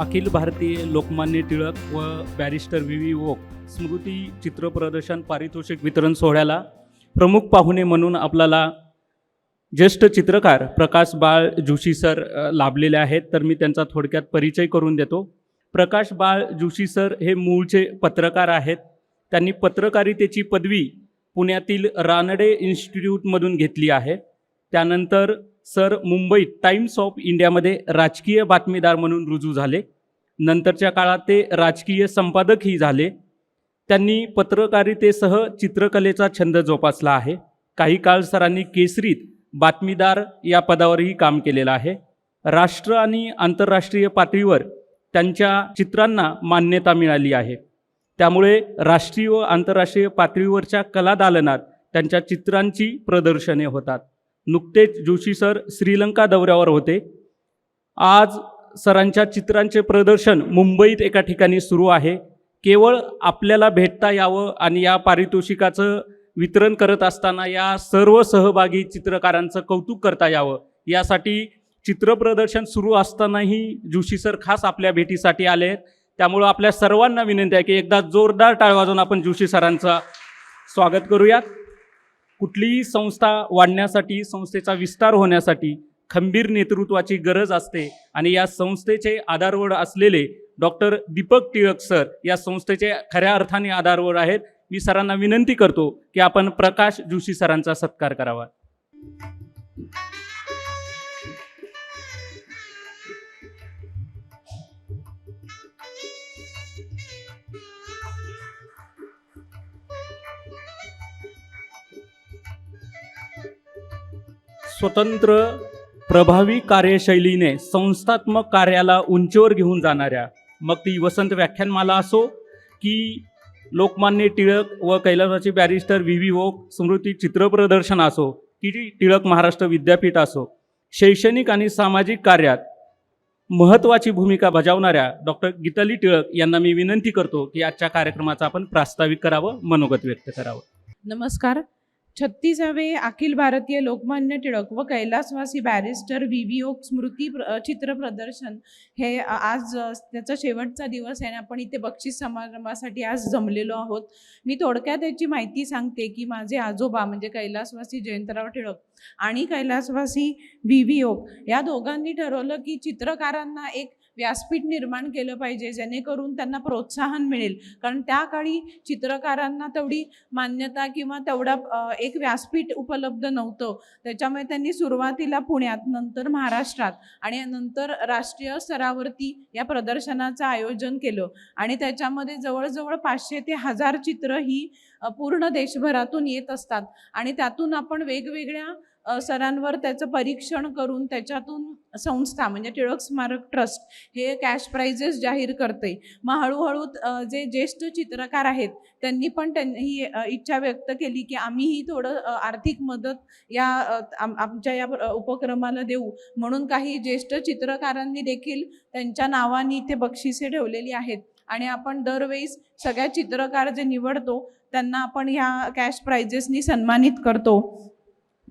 अखिल भारतीय लोकमान्य टिळक व barrister V V वोक स्मृती चित्रप्रदर्शन पारितोषिक वितरण सोहळ्याला प्रमुख पाहुणे म्हणून आपल्याला ज्येष्ठ चित्रकार प्रकाश बाळ जोशी सर लाभलेले आहेत. तर मी त्यांचा थोडक्यात परिचय करून देतो. प्रकाश बाळ जोशी सर हे मूळचे पत्रकार आहेत. त्यांनी पत्रकारितेची पदवी पुण्यातील रानडे इन्स्टिट्यूटमधून घेतली आहे. त्यानंतर सर मुंबईत टाइम्स ऑफ इंडियामध्ये राजकीय बातमीदार म्हणून रुजू झाले. नंतरच्या काळात ते राजकीय संपादकही झाले. त्यांनी पत्रकारितेसह चित्रकलेचा छंद जोपासला आहे. काही काळ सरांनी केसरीत बातमीदार या पदावरही काम केलेलं आहे. राष्ट्र आणि आंतरराष्ट्रीय पातळीवर त्यांच्या चित्रांना मान्यता मिळाली आहे. त्यामुळे राष्ट्रीय व आंतरराष्ट्रीय पातळीवरच्या कला दालनात त्यांच्या चित्रांची प्रदर्शने होतात. नुकतेच जोशी सर श्रीलंका दौऱ्यावर होते. आज सरांच्या चित्रांचे प्रदर्शन मुंबईत एका ठिकाणी सुरू आहे. केवळ आपल्याला भेटता यावं आणि या पारितोषिकाचं वितरण करत असताना या सर्व सहभागी चित्रकारांचं कौतुक करता यावं यासाठी चित्रप्रदर्शन सुरू असतानाही जोशी सर खास आपल्या भेटीसाठी आले आहेत. त्यामुळं आपल्या सर्वांना विनंती आहे की एकदा जोरदार टाळ वाजवून आपण जोशी सरांचं स्वागत करूयात. कुठलीही संस्था वाढण्यासाठी, संस्थेचा विस्तार होण्यासाठी खंबीर नेतृत्वाची गरज असते आणि या संस्थेचे आधारवड असलेले डॉक्टर दीपक टिळक सर या संस्थेचे खऱ्या अर्थाने आधारवड आहेत. मी सरांना विनंती करतो की आपण प्रकाश जोशी सरांचा सत्कार करावा. स्वतंत्र प्रभावी कार्यशैलीने संस्थात्मक कार्याला उंचीवर घेऊन जाणाऱ्या, मग ती वसंत व्याख्यानमाला असो की लोकमान्य टिळक व कैलासवासी बॅरिस्टर व्ही व्ही वोक स्मृती चित्रप्रदर्शन असो की टिळक महाराष्ट्र विद्यापीठ असो, शैक्षणिक आणि सामाजिक कार्यात महत्त्वाची भूमिका बजावणाऱ्या डॉक्टर गीताली टिळक यांना मी विनंती करतो की आजच्या कार्यक्रमाचा आपण प्रास्ताविक करावं, मनोगत व्यक्त करावं. नमस्कार. 36वे अखिल भारतीय लोकमान्य टिळक व कैलासवासी बॅरिस्टर व्ही व्ही वोक स्मृती चित्र प्रदर्शन हे आज त्याचा शेवटचा दिवस आहे आणि आपण इथे बक्षीस समारंभासाठी आज जमलेलो आहोत. मी थोडक्यात याची माहिती सांगते की माझे आजोबा म्हणजे कैलासवासी जयंतराव टिळक आणि कैलासवासी व्ही व्ही वोक या दोघांनी ठरवलं की चित्रकारांना एक व्यासपीठ निर्माण केलं पाहिजे जेणेकरून त्यांना प्रोत्साहन मिळेल. कारण त्या काळी चित्रकारांना तेवढी मान्यता किंवा तेवढा एक व्यासपीठ उपलब्ध नव्हतं. त्याच्यामुळे त्यांनी सुरुवातीला पुण्यात, नंतर महाराष्ट्रात आणि नंतर राष्ट्रीय स्तरावरती या प्रदर्शनाचं आयोजन केलं आणि त्याच्यामध्ये जवळजवळ 500 ते 1000 चित्र ही पूर्ण देशभरातून येत असतात आणि त्यातून आपण वेगवेगळ्या सरांवर त्याचं परीक्षण करून त्याच्यातून संस्था म्हणजे टिळक स्मारक ट्रस्ट हे कॅश प्राइजेस जाहीर करते. मग हळूहळू जे ज्येष्ठ चित्रकार आहेत त्यांनी पण ही इच्छा व्यक्त केली की आम्हीही थोडं आर्थिक मदत या आमच्या या उपक्रमाला देऊ. म्हणून काही ज्येष्ठ चित्रकारांनी देखील त्यांच्या नावाने इथे बक्षिसे ठेवलेली आहेत आणि आपण दरवेळेस सगळ्या चित्रकार जे निवडतो त्यांना आपण ह्या कॅश प्राइजेसनी सन्मानित करतो.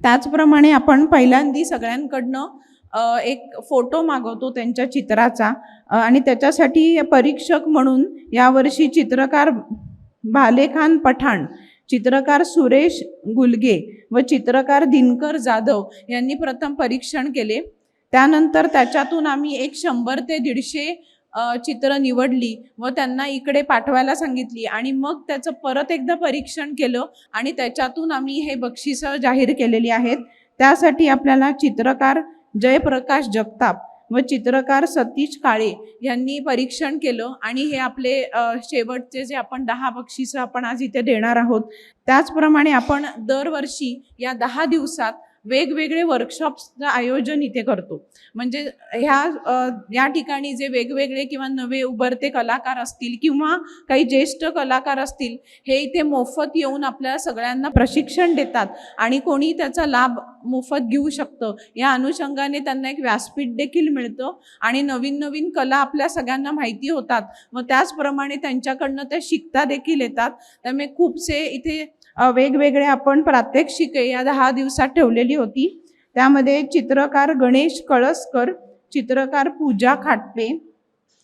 त्याचप्रमाणे आपण पहिल्यांदा सगळ्यांकडनं एक फोटो मागवतो त्यांच्या चित्राचा आणि त्याच्यासाठी परीक्षक म्हणून यावर्षी चित्रकार भालेखान पठाण, चित्रकार सुरेश गुलगे व चित्रकार दिनकर जाधव यांनी प्रथम परीक्षण केले. त्यानंतर त्याच्यातून आम्ही 100 ते 150 चित्र निवडली व त्यांना इकडे पाठवायला सांगितली आणि मग त्याचं परत एकदा परीक्षण केलं आणि त्याच्यातून आम्ही हे बक्षिसं जाहीर केलेली आहेत. त्यासाठी आपल्याला चित्रकार जयप्रकाश जगताप व चित्रकार सतीश काळे यांनी परीक्षण केलं आणि हे आपले शेवटचे जे आपण 10 बक्षिसं आपण आज इथे देणार आहोत. त्याचप्रमाणे आपण दरवर्षी या 10 दिवसात वेगवेगळे वर्कशॉप्सचं आयोजन इथे करतो. म्हणजे या ठिकाणी जे वेगवेगळे किंवा नवे उभरते कलाकार असतील किंवा काही ज्येष्ठ कलाकार असतील हे इथे मोफत येऊन आपल्या सगळ्यांना प्रशिक्षण देतात आणि कोणी त्याचा लाभ मोफत घेऊ शकतं. या अनुषंगाने त्यांना एक व्यासपीठ देखील मिळतं आणि नवीन नवीन कला आपल्या सगळ्यांना माहिती होतात व त्याचप्रमाणे त्यांच्याकडनं त्या शिकता देखील येतात. त्यामुळे खूपसे इथे वेगवेगळे आपण प्रात्यक्षिके या 10 दिवसात ठेवलेली होती. त्यामध्ये चित्रकार गणेश कळसकर, चित्रकार पूजा खाटपे,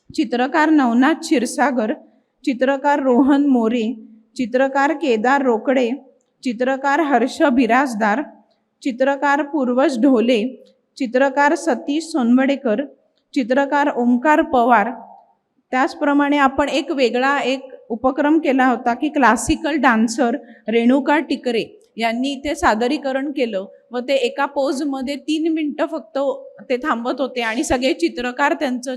चित्रकार नवनाथ क्षीरसागर, चित्रकार रोहन मोरे, चित्रकार केदार रोकडे, चित्रकार हर्ष बिराजदार, चित्रकार पूर्वज ढोले, चित्रकार सतीश सोनवडेकर, चित्रकार ओंकार पवार. त्याचप्रमाणे आपण एक वेगळा उपक्रम केला होता की क्लासिकल डान्सर रेणुका टिकरे यांनी इथे सादरीकरण केलं व ते एका पोजमध्ये 3 मिनिटं फक्त ते थांबत होते आणि सगळे चित्रकार त्यांचं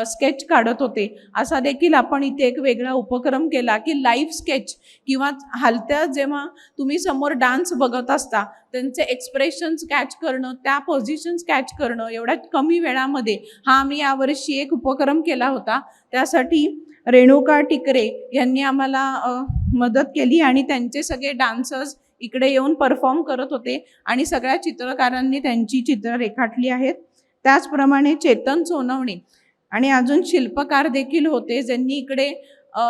स्केच काढत होते. असा देखील आपण इथे एक वेगळा उपक्रम केला की लाईव्ह स्केच किंवा हालत्या जेव्हा तुम्ही समोर डान्स बघत असता त्यांचे एक्सप्रेशन्स कॅच करणं, त्या पोझिशन्स कॅच करणं एवढ्या कमी वेळामध्ये हा आम्ही यावर्षी एक उपक्रम केला होता. त्यासाठी रेणुका टिकरे यांनी आम्हाला मदत केली आणि त्यांचे सगळे डान्सर्स इकडे येऊन परफॉर्म करत होते आणि सगळ्या चित्रकारांनी त्यांची चित्र रेखाटली आहेत. त्याचप्रमाणे चेतन सोनवणे आणि अजून शिल्पकार देखील होते ज्यांनी इकडे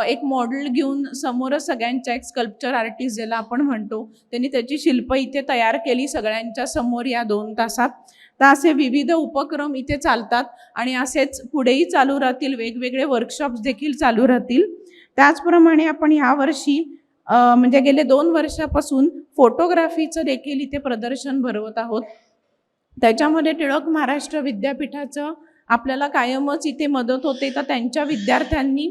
एक मॉडेल घेऊन समोर सगळ्यांच्या एक स्कल्पचर आर्टिस्ट ज्याला आपण म्हणतो त्यांनी त्याची शिल्प इथे तयार केली सगळ्यांच्या समोर या 2 तासात. तर असे विविध उपक्रम इथे चालतात आणि असेच पुढेही चालू राहतील. वेगवेगळे वर्कशॉप्स देखील चालू राहतील. त्याचप्रमाणे आपण यावर्षी म्हणजे गेले 2 वर्षापासून फोटोग्राफीचं देखील इथे प्रदर्शन भरवत आहोत. त्याच्यामध्ये टिळक महाराष्ट्र विद्यापीठाचं आपल्याला कायमच इथे मदत होते. तर त्यांच्या विद्यार्थ्यांनी,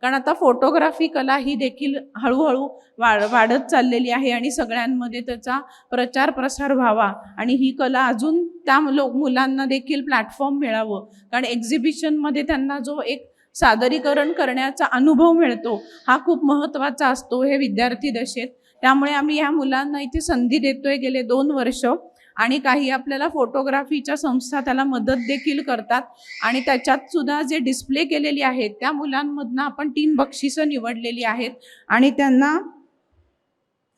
कारण आता फोटोग्राफी कला ही देखील हळूहळू वाढत चाललेली आहे आणि सगळ्यांमध्ये त्याचा प्रचार प्रसार व्हावा आणि ही कला अजून त्या मुलांना देखील प्लॅटफॉर्म मिळावं. कारण एक्झिबिशनमध्ये त्यांना जो एक सादरीकरण करण्याचा अनुभव मिळतो हा खूप महत्त्वाचा असतो हे विद्यार्थी दशेत. त्यामुळे आम्ही ह्या मुलांना इथे संधी देतोय गेले 2 वर्ष आणि काही आपल्याला फोटोग्राफीच्या संस्था त्याला मदत देखील करतात आणि त्याच्यात सुद्धा जे डिस्प्ले केलेली आहेत त्या मुलांमधनं आपण 3 बक्षिसं निवडलेली आहेत आणि त्यांना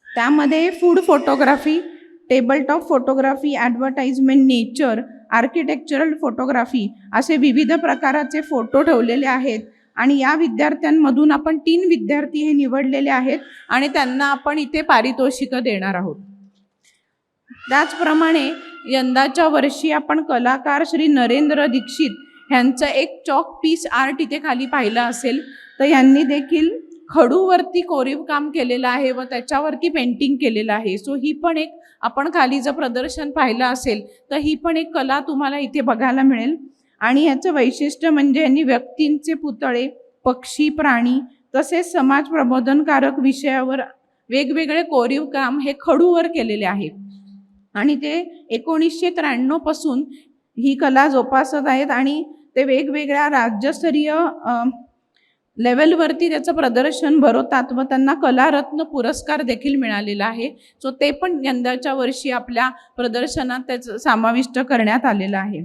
त्यामध्ये food photography, tabletop photography, advertisement, nature, architectural photography असे विविध प्रकाराचे फोटो ठेवलेले आहेत आणि या विद्यार्थ्यांमधून आपण 3 विद्यार्थी हे निवडलेले आहेत आणि त्यांना आपण इथे पारितोषिकं देणार आहोत. त्याचप्रमाणे यंदाच्या वर्षी आपण कलाकार श्री नरेंद्र दीक्षित ह्यांचं एक चॉक पीस आर्ट इथे खाली पाहिलं असेल. तर यांनी देखील खडूवरती कोरीव काम केलेलं आहे व त्याच्यावरती पेंटिंग केलेलं आहे. सो ही पण एक आपण खाली जर प्रदर्शन पाहिलं असेल तर ही पण एक कला तुम्हाला इथे बघायला मिळेल. आणि याचं वैशिष्ट्य म्हणजे यांनी व्यक्तींचे पुतळे, पक्षी, प्राणी तसेच समाज प्रबोधनकारक विषयावर वेगवेगळे कोरीव काम हे खडूवर केलेले आहे आणि ते 1993 पासून ही कला जोपासत आहेत आणि ते वेगवेगळ्या राज्यस्तरीय लेवलवरती त्याचं प्रदर्शन भरवतात व त्यांना कलारत्न पुरस्कार देखील मिळालेला आहे. सो ते पण यंदाच्या वर्षी आपल्या प्रदर्शनात त्याचं समाविष्ट करण्यात आलेलं आहे.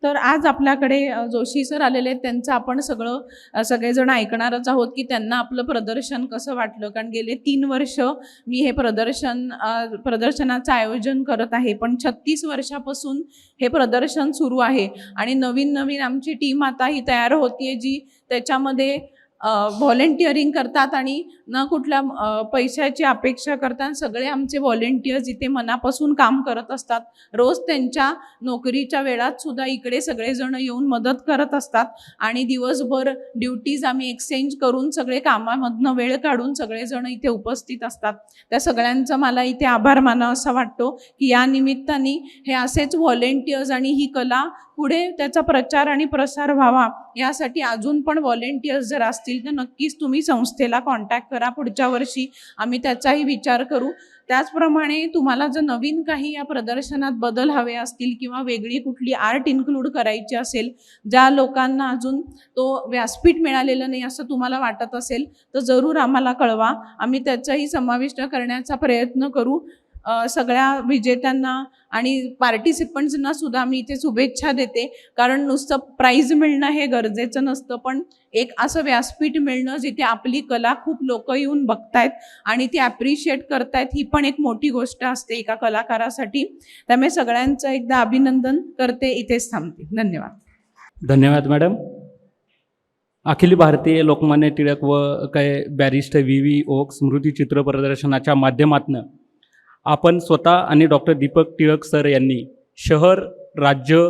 तर आज आपल्याकडे जोशी सर आलेले आहेत. त्यांचं आपण सगळेजण ऐकणारच आहोत की त्यांना आपलं प्रदर्शन कसं वाटलं. कारण गेले 3 वर्ष मी हे प्रदर्शनाचं आयोजन करत आहे पण 36 वर्षापासून हे प्रदर्शन सुरू आहे आणि नवीन आमची टीम आता ही तयार होतीये जी त्याच्यामध्ये व्हॉलेंटिअरिंग करतात आणि न कुठल्या पैशाची अपेक्षा करतात. सगळे आमचे व्हॉलेंटियर्स इथे मनापासून काम करत असतात. रोज त्यांच्या नोकरीच्या वेळात सुद्धा इकडे सगळेजण येऊन मदत करत असतात आणि दिवसभर ड्युटीज आम्ही एक्सचेंज करून सगळे कामामधनं वेळ काढून सगळेजण इथे उपस्थित असतात. त्या सगळ्यांचा मला इथे आभार मानावा असं वाटतो की या निमित्ताने हे असेच व्हॉलेंटियर्स आणि ही कला पुढे त्याचा प्रचार आणि प्रसार व्हावा यासाठी अजून पण व्हॉलेंटियर्स जर असतील तर नक्कीच तुम्ही संस्थेला कॉन्टॅक्ट करा. पुढच्या वर्षी आम्ही त्याचाही विचार करू. त्याचप्रमाणे तुम्हाला जर नवीन काही या प्रदर्शनात बदल हवे असतील किंवा वेगळी कुठली आर्ट इन्क्लूड करायची असेल, ज्या लोकांना अजून तो व्यासपीठ मिळालेलं नाही असं तुम्हाला वाटत असेल तर जरूर आम्हाला कळवा. आम्ही त्याचाही समाविष्ट करण्याचा प्रयत्न करू. सगळ्या विजेत्यांना आणि पार्टिसिपंट्सना सुद्धा मी इथे शुभेच्छा देते. कारण नुसतं प्राईज मिळणं हे गरजेचं नसतं पण एक असं व्यासपीठ मिळणं जिथे आपली कला खूप लोक येऊन बघतायत आणि ती ॲप्रिशिएट करतायत ही पण एक मोठी गोष्ट असते एका कलाकारासाठी. त्यामुळे सगळ्यांचं एकदा अभिनंदन करते. इथेच थांबते. धन्यवाद. धन्यवाद मॅडम. अखिल भारतीय लोकमान्य टिळक व बॅरिस्टर VV ओक स्मृती चित्र प्रदर्शनाच्या माध्यमातून आपण स्वतः आणि डॉक्टर दीपक टिळक सर यांनी शहर, राज्य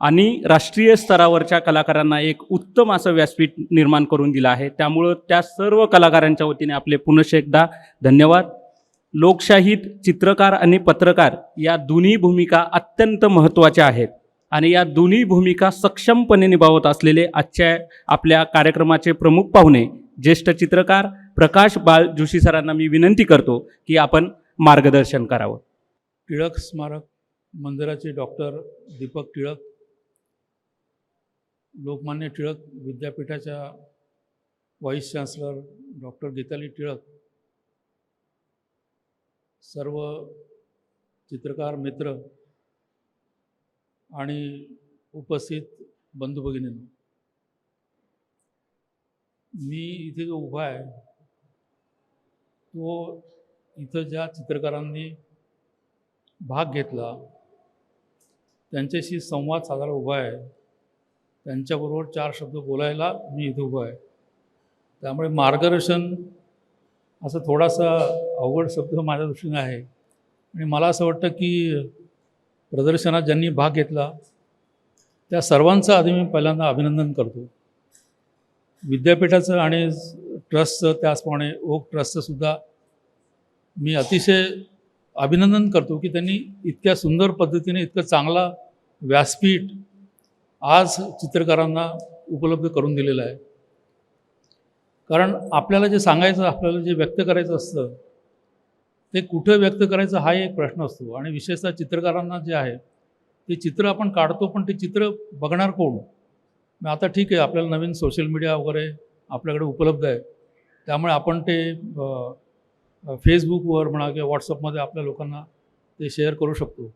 आणि राष्ट्रीय स्तरावरच्या कलाकारांना एक उत्तम असं व्यासपीठ निर्माण करून दिलं आहे. त्यामुळं त्या सर्व कलाकारांच्या वतीने आपले पुनश्च एकदा धन्यवाद. लोकशाहीत चित्रकार आणि पत्रकार या दोन्ही भूमिका अत्यंत महत्त्वाच्या आहेत आणि या दोन्ही भूमिका सक्षमपणे निभावत असलेले आजच्या आपल्या कार्यक्रमाचे प्रमुख पाहुणे ज्येष्ठ चित्रकार प्रकाश बाळ जोशी सरांना मी विनंती करतो की आपण मार्गदर्शन करावं. टिळक स्मारक मंदिराचे डॉक्टर दीपक टिळक, लोकमान्य टिळक विद्यापीठाच्या vice chancellor doctor Geetali Tilak, सर्व चित्रकार मित्र आणि उपस्थित बंधू भगिनींनो, मी इथे जो उभा आहे तो इथं ज्या चित्रकारांनी भाग घेतला त्यांच्याशी संवाद साधायला उभा आहे, त्यांच्याबरोबर 4 शब्द बोलायला मी इथे उभा आहे. त्यामुळे मार्गदर्शन असं थोडासा अवघड शब्द माझ्या दृष्टीने आहे आणि मला असं वाटतं की प्रदर्शनात ज्यांनी भाग घेतला त्या सर्वांचं आधी मी पहिल्यांदा अभिनंदन करतो. विद्यापीठाचं आणि ट्रस्टचं, त्याचप्रमाणे ओक ट्रस्टचंसुद्धा मी अतिशय अभिनंदन करतो की त्यांनी इतक्या सुंदर पद्धतीने इतकं चांगला व्यासपीठ आज चित्रकारांना उपलब्ध करून दिलेलं आहे. कारण आपल्याला जे सांगायचं, आपल्याला जे व्यक्त करायचं असतं ते कुठं व्यक्त करायचं हा एक प्रश्न असतो आणि विशेषतः चित्रकारांना जे आहे ते चित्र आपण काढतो, पण ते चित्र बघणार कोण? मग आता ठीक आहे, आपल्याला नवीन सोशल मीडिया वगैरे आपल्याकडे उपलब्ध आहे, त्यामुळे आपण ते फेसबुकवर म्हणा किंवा व्हॉट्सअपमध्ये आपल्या लोकांना ते शेअर करू शकतो.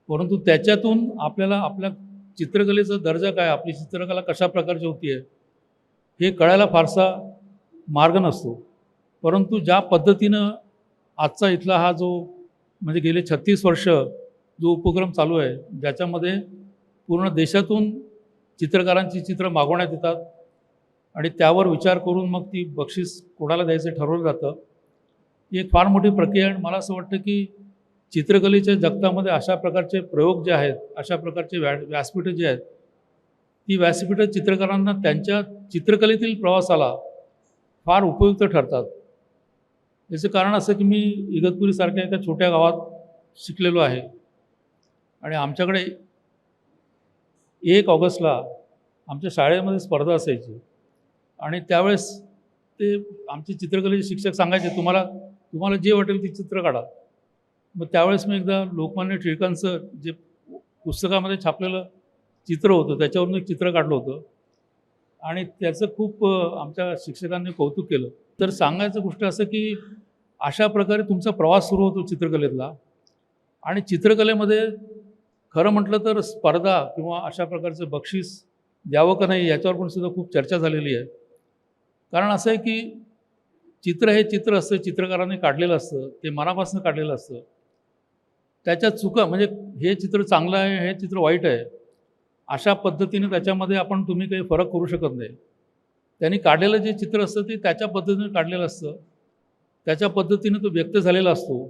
परंतु त्याच्यातून आपल्याला आपल्या चित्रकलेचा दर्जा काय, आपली चित्रकला कशा प्रकारची होती आहे हे कळायला फारसा मार्ग नसतो. परंतु ज्या पद्धतीनं आजचा इथला हा जो म्हणजे गेले 36 वर्ष जो उपक्रम चालू आहे, ज्याच्यामध्ये पूर्ण देशातून चित्रकारांची चित्र मागवण्यात येतात आणि त्यावर विचार करून मग ती बक्षीस कोणाला द्यायचं ठरवलं जातं, ही एक फार मोठी प्रक्रिया आहे. मला असं वाटतं की चित्रकलेच्या जगतामध्ये अशा प्रकारचे प्रयोग जे आहेत, अशा प्रकारचे व्यासपीठं जी आहेत, ती व्यासपीठं चित्रकारांना त्यांच्या चित्रकलेतील प्रवासाला फार उपयुक्त ठरतात. याचं कारण असं की मी इगतपुरीसारख्या एका छोट्या गावात शिकलेलो आहे आणि आमच्याकडे 1 ऑगस्टला आमच्या शाळेमध्ये स्पर्धा असायची आणि त्यावेळेस ते आमचे चित्रकलेचे शिक्षक सांगायचे, तुम्हाला जे वाटेल ते चित्र काढा. मग त्यावेळेस मी एकदा लोकमान्य टिळकांचं जे पुस्तकामध्ये छापलेलं चित्र होतं त्याच्यावरून एक चित्र काढलं होतं आणि त्याचं खूप आमच्या शिक्षकांनी कौतुक केलं. तर सांगायचं गोष्ट असं की अशा प्रकारे तुमचा प्रवास सुरू होतो चित्रकलेतला आणि चित्रकलेमध्ये खरं म्हटलं तर स्पर्धा किंवा अशा प्रकारचं बक्षीस द्यावं का नाही याच्यावर पण सुद्धा खूप चर्चा झालेली आहे. कारण असं आहे की चित्र हे चित्र असतं, चित्रकारांनी काढलेलं असतं, ते मनापासून काढलेलं असतं. त्याच्या चुका म्हणजे हे चित्र चांगलं आहे, हे चित्र वाईट आहे, अशा पद्धतीने त्याच्यामध्ये तुम्ही काही फरक करू शकत नाही. त्यांनी काढलेलं जे चित्र असतं ते त्याच्या पद्धतीने काढलेलं असतं, त्याच्या पद्धतीने तो व्यक्त झालेला असतो.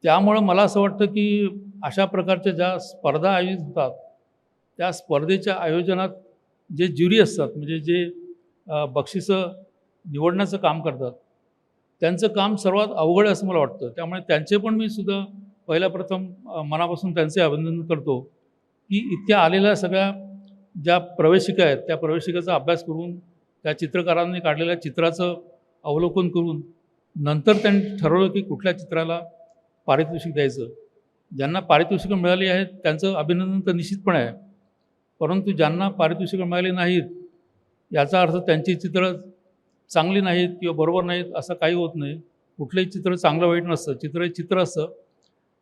त्यामुळं मला असं वाटतं की अशा प्रकारच्या ज्या स्पर्धा आयोजित होतात त्या स्पर्धेच्या आयोजनात जे ज्युरी असतात, म्हणजे जे बक्षिसं निवडण्याचं काम करतात, त्यांचं काम सर्वात अवघड आहे असं मला वाटतं. त्यामुळे त्यांचे पण मी सुद्धा पहिल्या प्रथम मनापासून त्यांचे अभिनंदन करतो की इतक्या आलेल्या सगळ्या ज्या प्रवेशिका आहेत त्या प्रवेशिकेचा अभ्यास करून, त्या चित्रकारांनी काढलेल्या चित्राचं अवलोकन करून नंतर त्यांनी ठरवलं की कुठल्या चित्राला पारितोषिक द्यायचं. ज्यांना पारितोषिकं मिळाली आहेत त्यांचं अभिनंदन तर निश्चितपणे आहे, परंतु ज्यांना पारितोषिकं मिळाली नाहीत याचा अर्थ त्यांची चित्र चांगली नाहीत किंवा बरोबर नाहीत असं काही होत नाही. कुठलंही चित्र चांगलं वाईट नसतं, चित्र हे चित्र असतं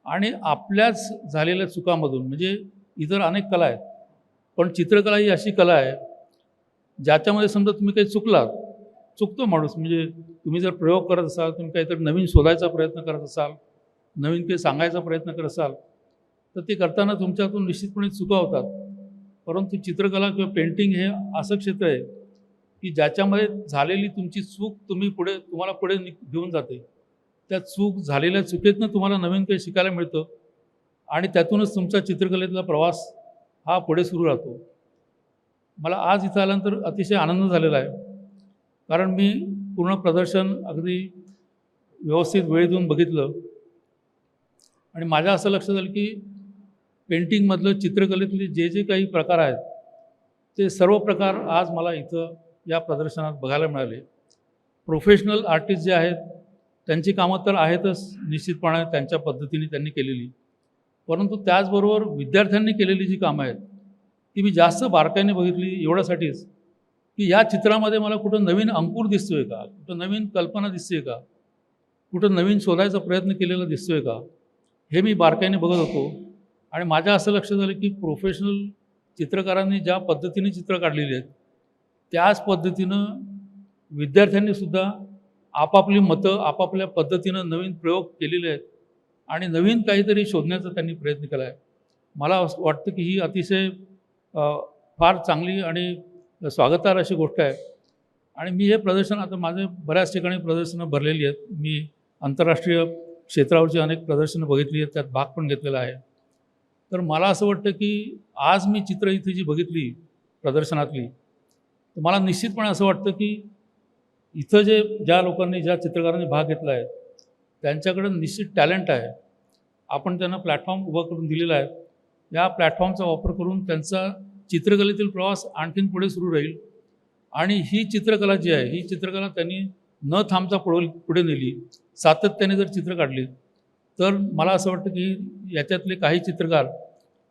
आणि आपल्याच झालेल्या चुकामधून, म्हणजे इतर अनेक कला आहेत पण चित्रकला ही अशी कला आहे ज्याच्यामध्ये समजा तुम्ही काही चुकतो माणूस, म्हणजे तुम्ही जर प्रयोग करत असाल, तुम्ही काहीतरी नवीन शोधायचा प्रयत्न करत असाल, नवीन काही सांगायचा प्रयत्न करत असाल तर ते करताना तुमच्यातून निश्चितपणे चुका होतात. परंतु चित्रकला किंवा पेंटिंग हे असं क्षेत्र आहे की ज्याच्यामध्ये झालेली तुमची चूक तुम्हाला पुढे घेऊन जाते. त्या झालेल्या चुकीतनं तुम्हाला नवीन काही शिकायला मिळतं आणि त्यातूनच तुमचा चित्रकलेतला प्रवास हा पुढे सुरू राहतो. मला आज इथं आल्यानंतर अतिशय आनंद झालेला आहे, कारण मी पूर्ण प्रदर्शन अगदी व्यवस्थित वेळ देऊन बघितलं आणि माझ्या असं लक्षात आलं की पेंटिंगमधलं, चित्रकलेतले जे जे काही प्रकार आहेत ते सर्व प्रकार आज मला इथं या प्रदर्शनात बघायला मिळाले. प्रोफेशनल आर्टिस्ट जे आहेत त्यांची कामं तर आहेतच निश्चितपणे त्यांच्या पद्धतीने त्यांनी केलेली, परंतु त्याचबरोबर विद्यार्थ्यांनी केलेली जी कामं आहेत ती मी जास्त बारकाईने बघितली एवढ्यासाठीच की या चित्रामध्ये मला कुठं नवीन अंकुर दिसतोय का, कुठं नवीन कल्पना दिसते का, कुठं नवीन शोधायचा प्रयत्न केलेला दिसतोय का, हे मी बारकाईने बघत होतो. आणि माझ्या असं लक्षात आलं की प्रोफेशनल चित्रकारांनी ज्या पद्धतीने चित्र काढलेली आहेत त्याच पद्धतीनं विद्यार्थ्यांनीसुद्धा आपापली मतं आपापल्या पद्धतीनं नवीन प्रयोग केलेले आहेत आणि नवीन काहीतरी शोधण्याचा त्यांनी प्रयत्न केला आहे. मला असं वाटतं की ही अतिशय फार चांगली आणि स्वागतार्ह अशी गोष्ट आहे. आणि मी हे प्रदर्शन, आता माझे बऱ्याच ठिकाणी प्रदर्शनं भरलेली आहेत, मी आंतरराष्ट्रीय क्षेत्रावरची अनेक प्रदर्शनं बघितली आहेत, त्यात भाग पण घेतलेला आहे. तर मला असं वाटतं की आज मी चित्र इथे जी बघितली प्रदर्शनातली, तर मला निश्चितपणे असं वाटतं की इथं ज्या लोकांनी, ज्या चित्रकारांनी भाग घेतला आहे त्यांच्याकडे निश्चित टॅलेंट आहे. आपण त्यांना प्लॅटफॉर्म उभा करून दिलेला आहे. या प्लॅटफॉर्मचा वापर करून त्यांचा चित्रकलेतील प्रवास आणखीन पुढे सुरू राहील. आणि ही चित्रकला जी आहे, ही चित्रकला त्यांनी न थांबता पुढे नेली, सातत्याने जर चित्र काढली, तर मला असं वाटतं की याच्यातले काही चित्रकार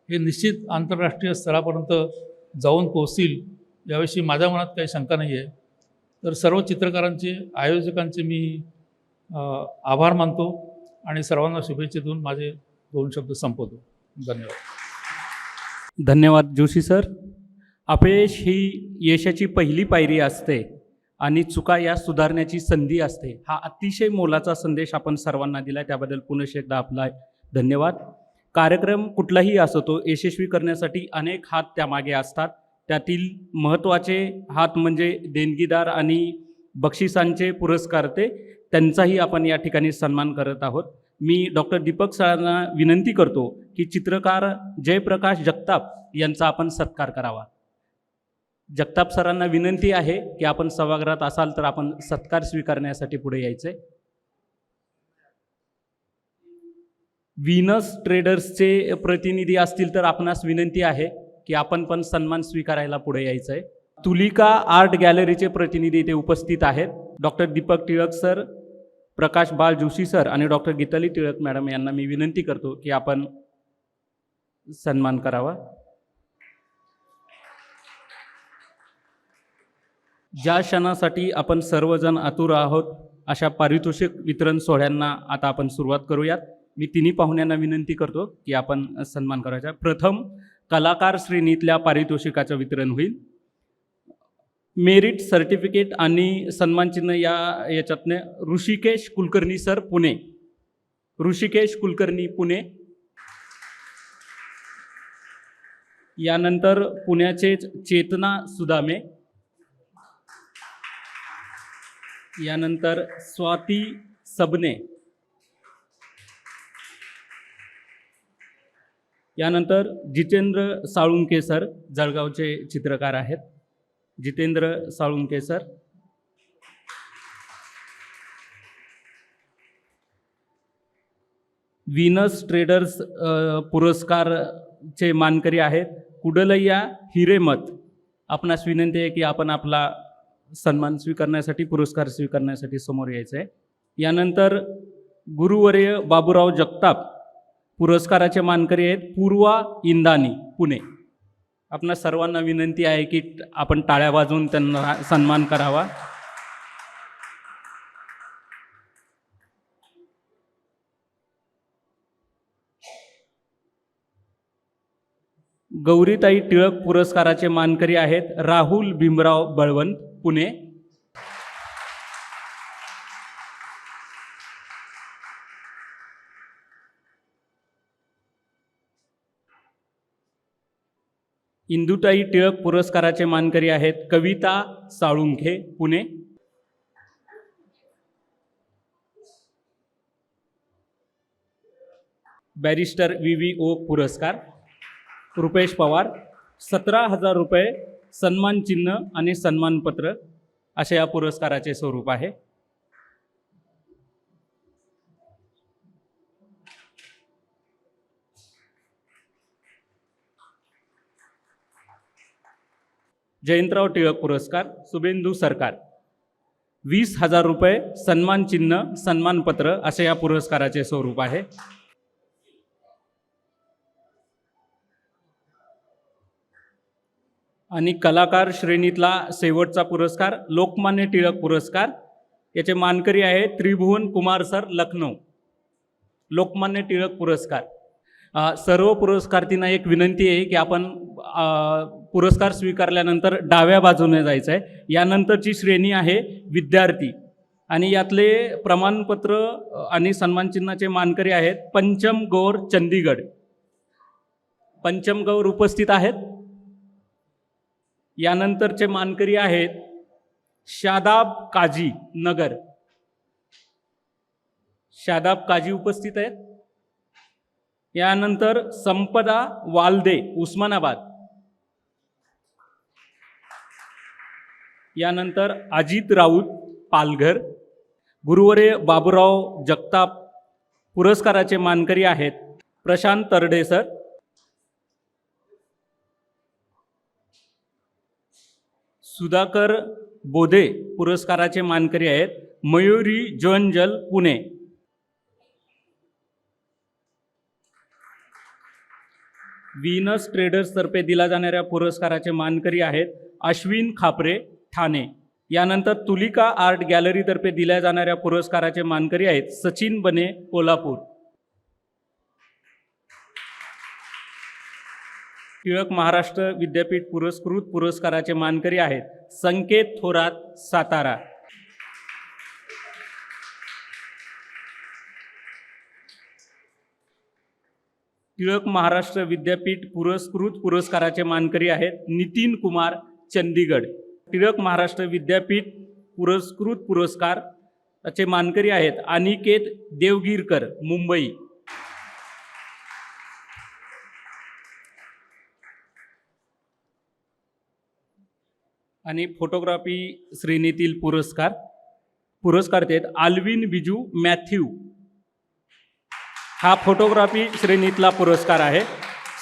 हे निश्चित आंतरराष्ट्रीय स्तरापर्यंत जाऊन पोहोचतील, याविषयी माझ्या मनात काही शंका नाही आहे. तर सर्व चित्रकारांचे, आयोजकांचे मी आभार मानतो आणि सर्वांना शुभेच्छा देऊन माझे 2 शब्द संपवतो. धन्यवाद. धन्यवाद जोशी सर. अपयश ही यशाची पहिली पायरी असते आणि चुका या सुधारण्याची संधी असते. हा अतिशय मोलाचा संदेश आपण सर्वांना दिला आहे, त्याबद्दल पुनश्च एकदा आपला धन्यवाद. कार्यक्रम कुठलाही असो, तो यशस्वी करण्यासाठी अनेक हात त्यामागे असतात. त्यातील महत्त्वाचे हात म्हणजे देणगीदार आणि बक्षिसांचे पुरस्कारते, त्यांचाही आपण या ठिकाणी सन्मान करत आहोत. मी डॉक्टर दीपक सरांना विनंती करतो की चित्रकार जयप्रकाश जगताप यांचा आपण सत्कार करावा. जगताप सरांना विनंती आहे की आपण सभागृहात असाल तर आपण सत्कार स्वीकारण्यासाठी पुढे यायचे. व्हीनस ट्रेडर्सचे प्रतिनिधी असतील तर आपणास विनंती आहे की आपण पण सन्मान स्वीकारायला पुढे यायचं आहे. तुलिका आर्ट गॅलरीचे प्रतिनिधी इथे उपस्थित आहेत. डॉक्टर दीपक टिळक सर, प्रकाश बाळ जोशी सर आणि डॉक्टर गीताली टिळक मॅडम यांना मी विनंती करतो की आपण सन्मान करावा. ज्या क्षणासाठी आपण सर्वजण आतुर आहोत, अशा पारितोषिक वितरण सोहळ्यांना आता आपण सुरुवात करूयात. मी तिन्ही पाहुण्यांना विनंती करतो की आपण सन्मान करायचा. प्रथम कलाकार श्रेणीतल्या पारितोषिकाचं वितरण होईल. मेरिट सर्टिफिकेट आणि सन्मानचिन्ह याच्यातनं ऋषिकेश कुलकर्णी सर, पुणे. ऋषिकेश कुलकर्णी, पुणे. यानंतर पुण्याचे चेतना सुदामे. यानंतर स्वाती सबने. यानंतर जितेंद्र साळुंके सर, जळगावचे चित्रकार आहेत. Jitendra Salunke sir. Venus Traders पुरस्कारचे मानकरी आहेत कुडलय्या हिरेमत. आपणास विनंती आहे की आपण आपला सन्मान स्वीकारण्यासाठी, पुरस्कार स्वीकारण्यासाठी समोर यायचं आहे. यानंतर गुरुवर्य बाबूराव जगताप पुरस्काराचे मानकरी आहेत पूर्वा इंदानी, पुणे. आपणा सर्वांना विनंती आहे की आपण टाळ्या वाजवून त्यांना सन्मान करावा. गौरीताई टिळक पुरस्काराचे मानकरी आहेत राहुल भीमराव बळवंत, पुणे. इंदुताई टिळक पुरस्काराचे मानकरी आहेत कविता साळुंखे, पुणे. बॅरिस्टर VV ओक पुरस्कार रुपेश पवार. 17,000 रुपये सन्मान चिन्ह आणि सन्मानपत्र असे या पुरस्काराचे स्वरूप आहे. जयंतराव टिळक पुरस्कार शुभेंदू सरकार 20,000 रुपये सन्मान चिन्ह सन्मानपत्र असे या पुरस्काराचे स्वरूप आहे. आणि कलाकार श्रेणीतला शेवटचा पुरस्कार लोकमान्य टिळक पुरस्कार. याचे मानकरी आहे त्रिभुवन कुमार सर लखनौ. लोकमान्य टिळक पुरस्कार. सर्व पुरस्कारार्थींना एक विनंती आहे की आपण पुरस्कार स्वीकारल्यानंतर डाव्या बाजूने जायचं आहे. यानंतरची श्रेणी आहे विद्यार्थी आणि यातले प्रमाणपत्र आणि सन्मानचिन्हाचे मानकरी आहेत पंचम गौर चंदीगड. पंचम गौर उपस्थित आहेत. यानंतरचे मानकरी आहेत शादाब काजी नगर. शादाब काजी उपस्थित आहेत. यानंतर संपदा वालदे उस्मानाबाद. यानंतर अजित राऊत पालघर. गुरुवर्य बाबूराव जगताप पुरस्काराचे मानकरी आहेत प्रशांत तरडे सर. सुधाकर बोधे पुरस्काराचे मानकरी आहेत मयुरी जोंजल पुणे. व्हीनस ट्रेडर्स तर्फे दिला जाणाऱ्या पुरस्काराचे मानकरी आहेत अश्विन खापरे ठाणे. यानंतर तुलिका आर्ट गॅलरी तर्फे दिल्या जाणाऱ्या पुरस्काराचे मानकरी आहेत सचिन बने कोल्हापूर. टिळक महाराष्ट्र विद्यापीठ पुरस्कृत पुरस्काराचे मानकरी आहेत संकेत थोरात सातारा. टिळक महाराष्ट्र विद्यापीठ पुरस्कृत पुरस्काराचे मानकरी आहेत नितीन कुमार चंदीगड. टिळक महाराष्ट्र विद्यापीठ पुरस्कृत पुरस्काराचे मानकरी आहेत अनिकेत देवगिरकर मुंबई. आणि फोटोग्राफी श्रेणीतील पुरस्कार आहेत आल्विन बिजू मॅथ्यू. हा फोटोग्राफी श्रेणीतला पुरस्कार आहे.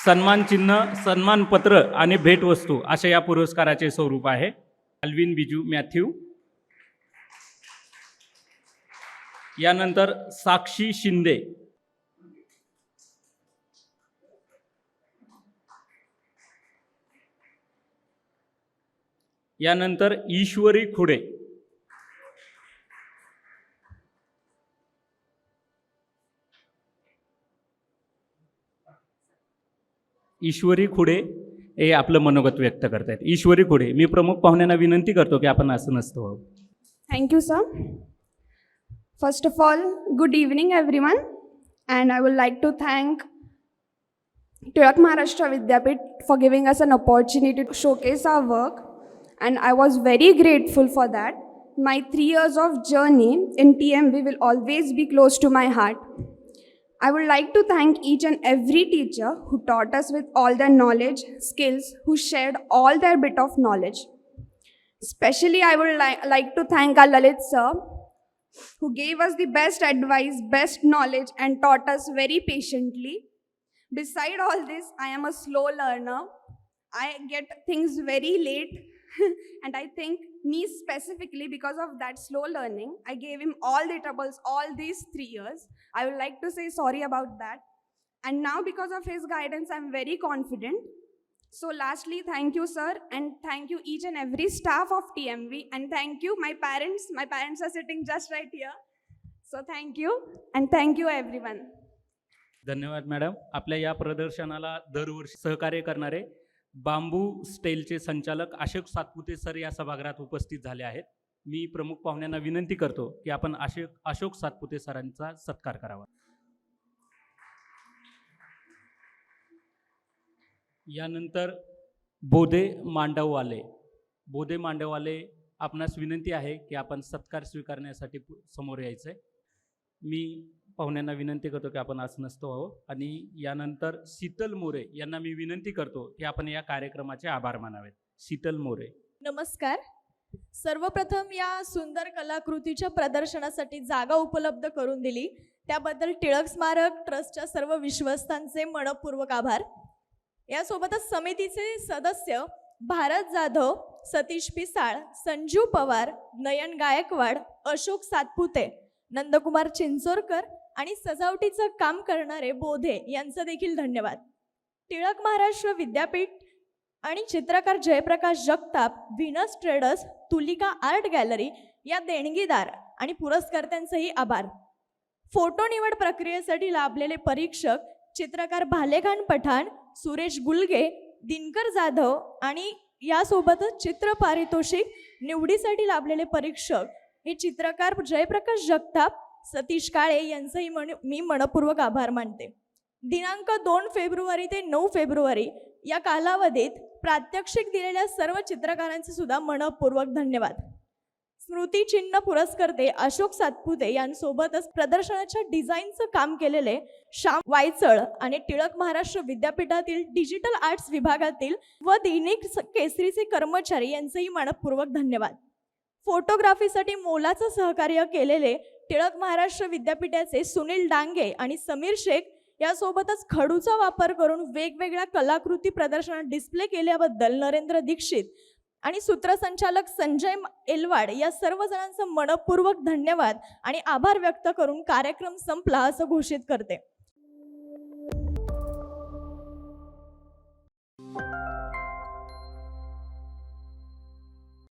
सन्मान चिन्ह सन्मानपत्र आणि भेटवस्तू असे या पुरस्काराचे स्वरूप आहे. Allwyn Biju Matthew. यानंतर साक्षी शिंदे. यानंतर ईश्वरी खुडे. ईश्वरी खुडे हे आपलं मनोगत व्यक्त करतायत. ईश्वरी खुडे. मी प्रमुख पाहुण्यांना विनंती करतो की आपण असं नसतो. Thank you, sir. First of all, good evening, everyone. And I would like to thank Tilak Maharashtra Vidyapit for giving us an opportunity to showcase our work. And I was very grateful for that. My 3 years of journey in TMV will always be close to my heart. I would like to thank each and every teacher who taught us with all their knowledge, skills, who shared all their bit of knowledge. Especially, I would like to thank our Lalit sir, who gave us the best advice, best knowledge, and taught us very patiently. Beside all this, I am a slow learner. I get things very late. And I think me specifically, because of that slow learning, I gave him all the troubles all these 3 years. I would like to say sorry about that. And now because of his guidance, I'm very confident. So lastly, thank you, sir, and thank you each and every staff of TMV, and thank you my parents. My parents are sitting just right here. So thank you, and thank you everyone. धन्यवाद madam. आपल्या या प्रदर्शनाला दरवर्षी सहकार्य करणारे बांबू स्टेलचे संचालक Ashok Satpute sir या सभागृहात उपस्थित झाले आहेत. मी प्रमुख पाहुण्यांना विनंती करतो की आपण अशोक सातपुते सरांचा सत्कार करावा. यानंतर बोधे मांडववाले आपणास विनंती आहे की आपण सत्कार स्वीकारण्यासाठी समोर यायचं आहे. मी पाहुण्यांना विनंती करतो की आपण असं नसतो व्हावं. आणि यानंतर शीतल मोरे यांना मी विनंती करतो की आपण या कार्यक्रमाचे आभार मानावेत. शीतल मोरे. नमस्कार. सर्वप्रथम या सुंदर कलाकृतीच्या प्रदर्शनासाठी जागा उपलब्ध करून दिली त्याबद्दल टिळक स्मारक ट्रस्टच्या सर्व विश्वस्तांचे मनपूर्वक आभार. यासोबतच समितीचे सदस्य भारत जाधव, सतीश पिसाळ, संजू पवार, नयन गायकवाड, अशोक सातपुते, नंदकुमार चिंचोरकर आणि सजावटीचं काम करणारे बोधे यांचं देखील धन्यवाद. टिळक महाराष्ट्र विद्यापीठ आणि चित्रकार Jayprakash Jagtap, Venus traders, Tulika art gallery या देणगीदार आणि पुरस्कर्त्यांचेही आभार. फोटो निवड प्रक्रियेसाठी लाभलेले परीक्षक चित्रकार भालेखान पठाण, सुरेश गुलगे, दिनकर जाधव आणि यासोबतच चित्र पारितोषिक निवडीसाठी लाभलेले परीक्षक हे चित्रकार जयप्रकाश जगताप, सतीश काळे यांचंही मी मनपूर्वक आभार मानते. दिनांक 2 फेब्रुवारी ते 9 फेब्रुवारी या कालावधीत प्रात्यक्षिक दिलेल्या सर्व चित्रकारांचे सुद्धा मनपूर्वक धन्यवाद. स्मृती चिन्ह पुरस्कर्ते अशोक सातपुते यांसोबतच प्रदर्शनाच्या डिझाईनचं काम केलेले श्याम वायचळ आणि टिळक महाराष्ट्र विद्यापीठातील डिजिटल आर्ट्स विभागातील व दैनिक केसरीचे कर्मचारी यांचेही मनपूर्वक धन्यवाद. फोटोग्राफीसाठी मोलाचं सहकार्य केलेले टिळक महाराष्ट्र विद्यापीठाचे सुनील डांगे आणि समीर शेख यासोबतच खडूचा वापर करून वेगवेगळ्या कलाकृती प्रदर्शनात डिस्प्ले केल्याबद्दल नरेंद्र दीक्षित आणि सूत्रसंचालक संजय एलवाड या सर्व जणांचं मनपूर्वक धन्यवाद आणि आभार व्यक्त करून कार्यक्रम संपला असं घोषित करते.